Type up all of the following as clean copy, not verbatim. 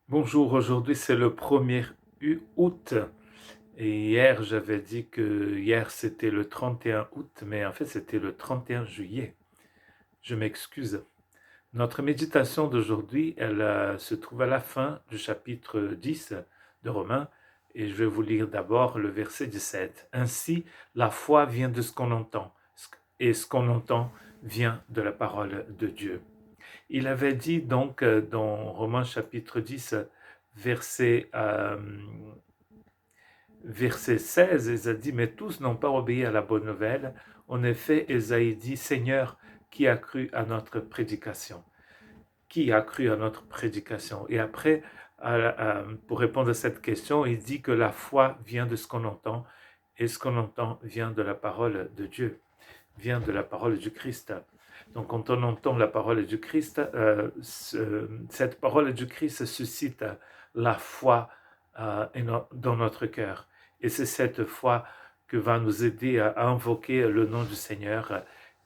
Bonjour, aujourd'hui c'est le 1er août et hier j'avais dit que hier c'était le 31 août, mais en fait c'était le 31 juillet. Je m'excuse. Notre méditation d'aujourd'hui, elle se trouve à la fin du chapitre 10 de Romains et je vais vous lire d'abord le verset 17. Ainsi, la foi vient de ce qu'on entend et ce qu'on entend vient de la parole de Dieu. Il avait dit donc dans Romains chapitre 10, verset, verset 16, il a dit, mais tous n'ont pas obéi à la bonne nouvelle. En effet, Ésaïe dit, Seigneur, qui a cru à notre prédication? Qui a cru à notre prédication? Et après, pour répondre à cette question, il dit que la foi vient de ce qu'on entend, et ce qu'on entend vient de la parole de Dieu, vient de la parole du Christ. Donc quand on entend la parole du Christ, cette parole du Christ suscite la foi dans notre cœur. Et c'est cette foi que va nous aider à invoquer le nom du Seigneur.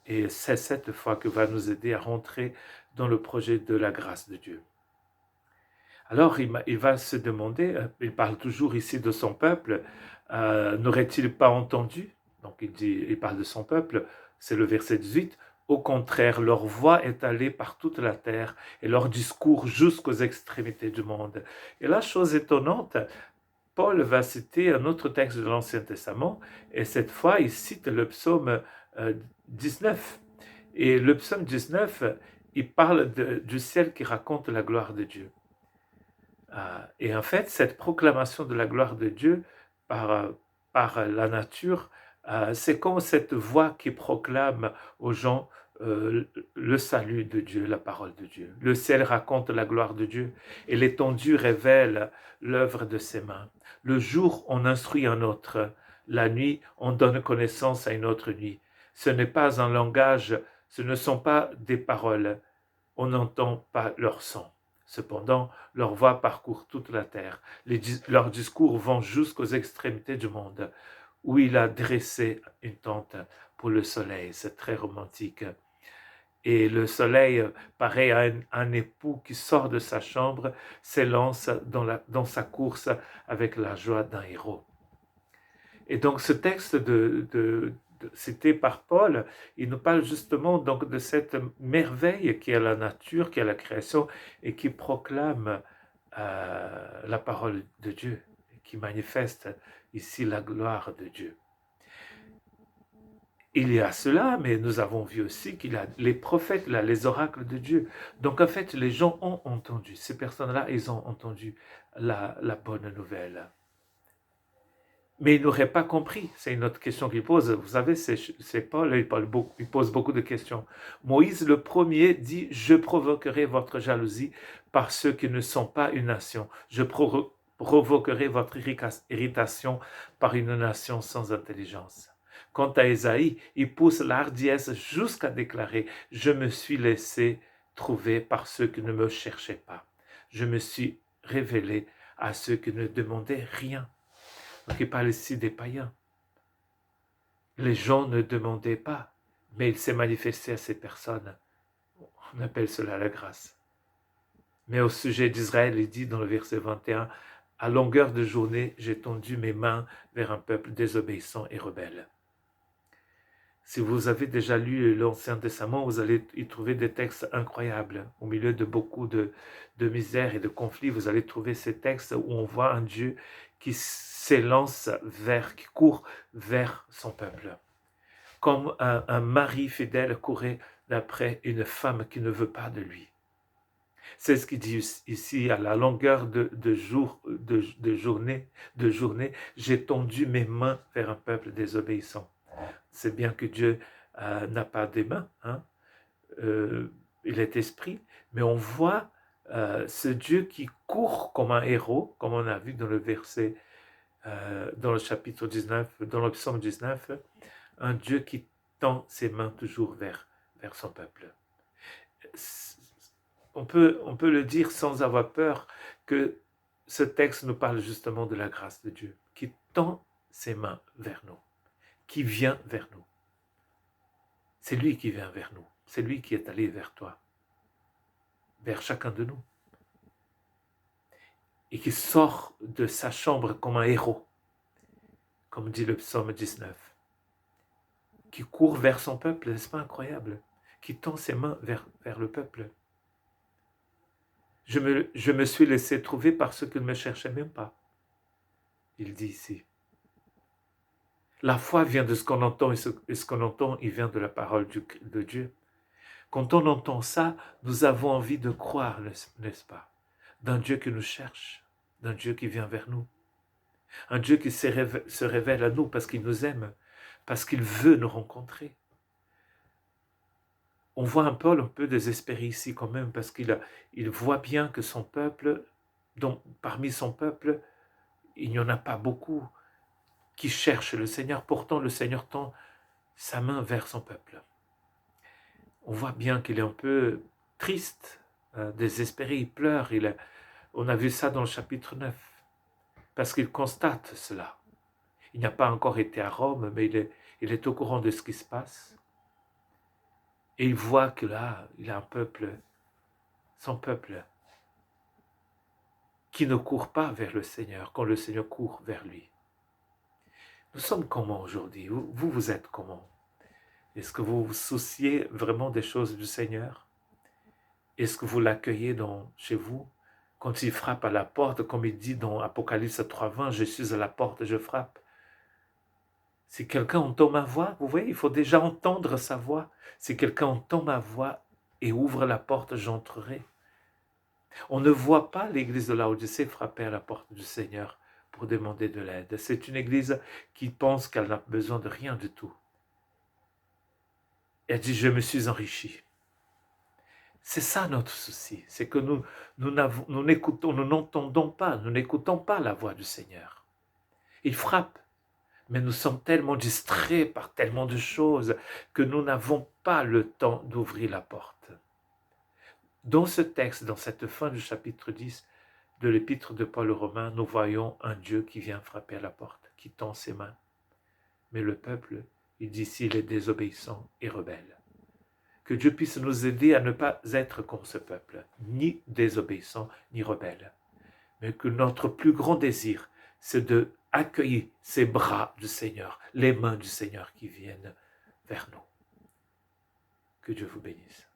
Et c'est cette foi que va nous aider à rentrer dans le projet de la grâce de Dieu. Alors il va se demander, il parle toujours ici de son peuple, n'aurait-il pas entendu? Donc il parle de son peuple, c'est le verset 18. Au contraire, leur voix est allée par toute la terre et leur discours jusqu'aux extrémités du monde. Et la chose étonnante, Paul va citer un autre texte de l'Ancien Testament et cette fois il cite le psaume 19. Et le psaume 19, il parle du ciel qui raconte la gloire de Dieu. Et en fait, cette proclamation de la gloire de Dieu par la nature, c'est comme cette voix qui proclame aux gens le salut de Dieu, la parole de Dieu. Le ciel raconte la gloire de Dieu et l'étendue révèle l'œuvre de ses mains. Le jour, on instruit un autre. La nuit, on donne connaissance à une autre nuit. Ce n'est pas un langage, ce ne sont pas des paroles. On n'entend pas leur son. Cependant, leur voix parcourt toute la terre. Leurs discours vont jusqu'aux extrémités du monde, où il a dressé une tente pour le soleil. C'est très romantique. Et le soleil, pareil à un époux qui sort de sa chambre, s'élance dans sa course avec la joie d'un héros. Et donc ce texte cité par Paul, il nous parle justement donc de cette merveille qui est la nature, qui est la création et qui proclame la parole de Dieu, qui manifeste ici la gloire de Dieu. Il y a cela, mais nous avons vu aussi qu'il y a les prophètes, là, les oracles de Dieu. Donc en fait, les gens ont entendu, ces personnes-là, ils ont entendu la bonne nouvelle. Mais il n'aurait pas compris. C'est une autre question qu'il pose. Vous savez, c'est Paul, il pose beaucoup de questions. Moïse, le premier, dit, je provoquerai votre jalousie par ceux qui ne sont pas une nation. Je provoquerai votre irritation par une nation sans intelligence. Quant à Ésaïe, il pousse l'hardiesse jusqu'à déclarer, je me suis laissé trouver par ceux qui ne me cherchaient pas. Je me suis révélé à ceux qui ne demandaient rien. Donc il parle ici des païens. Les gens ne demandaient pas, mais il s'est manifesté à ces personnes. On appelle cela la grâce. Mais au sujet d'Israël, il dit dans le verset 21, à longueur de journée, j'ai tendu mes mains vers un peuple désobéissant et rebelle. Si vous avez déjà lu l'Ancien Testament, vous allez y trouver des textes incroyables. Au milieu de beaucoup de misère et de conflits, vous allez trouver ces textes où on voit un Dieu qui s'élance qui court vers son peuple. Comme un mari fidèle courait d'après une femme qui ne veut pas de lui. C'est ce qu'il dit ici, à la longueur de journée, j'ai tendu mes mains vers un peuple désobéissant. C'est bien que Dieu n'a pas des mains, hein? Il est esprit, mais on voit ce Dieu qui court comme un héros, comme on a vu dans le verset, dans le chapitre 19, dans le psaume 19, un Dieu qui tend ses mains toujours vers son peuple. On peut le dire sans avoir peur que ce texte nous parle justement de la grâce de Dieu, qui tend ses mains vers nous, qui vient vers nous. C'est lui qui vient vers nous. C'est lui qui est allé vers toi, vers chacun de nous. et qui sort de sa chambre comme un héros, comme dit le psaume 19, qui court vers son peuple, n'est-ce pas incroyable? Qui tend ses mains vers le peuple. Je me suis laissé trouver par ceux qui ne me cherchaient même pas. Il dit ici. La foi vient de ce qu'on entend, et ce qu'on entend, il vient de la parole de Dieu. Quand on entend ça, nous avons envie de croire, n'est-ce pas? D'un Dieu qui nous cherche, d'un Dieu qui vient vers nous, un Dieu qui se révèle à nous parce qu'il nous aime, parce qu'il veut nous rencontrer. On voit un Paul un peu désespéré ici quand même, parce il voit bien que son peuple, donc parmi son peuple, il n'y en a pas beaucoup qui cherchent le Seigneur. Pourtant, le Seigneur tend sa main vers son peuple. On voit bien qu'il est un peu triste, désespéré, il pleure. On a vu ça dans le chapitre 9, parce qu'il constate cela. Il n'a pas encore été à Rome, mais il est au courant de ce qui se passe. Et il voit que là, il a un peuple, son peuple, qui ne court pas vers le Seigneur, quand le Seigneur court vers lui. Nous sommes comment aujourd'hui? Vous êtes comment? Est-ce que vous vous souciez vraiment des choses du Seigneur? Est-ce que vous l'accueillez chez vous? Quand il frappe à la porte, comme il dit dans Apocalypse 3:20, je suis à la porte, je frappe. Si quelqu'un entend ma voix, vous voyez, il faut déjà entendre sa voix. Si quelqu'un entend ma voix et ouvre la porte, j'entrerai. On ne voit pas l'église de Laodicée frapper à la porte du Seigneur pour demander de l'aide. C'est une église qui pense qu'elle n'a besoin de rien du tout. Elle dit, je me suis enrichi. C'est ça notre souci, c'est que nous n'entendons pas, nous n'écoutons pas la voix du Seigneur. Il frappe. Mais nous sommes tellement distraits par tellement de choses que nous n'avons pas le temps d'ouvrir la porte. Dans ce texte, dans cette fin du chapitre 10 de l'épître de Paul aux Romains, nous voyons un Dieu qui vient frapper à la porte, qui tend ses mains. Mais le peuple, il dit s'il est désobéissant et rebelle. Que Dieu puisse nous aider à ne pas être comme ce peuple, ni désobéissant, ni rebelle. Mais que notre plus grand désir, c'est de accueillir ces bras du Seigneur, les mains du Seigneur qui viennent vers nous. Que Dieu vous bénisse.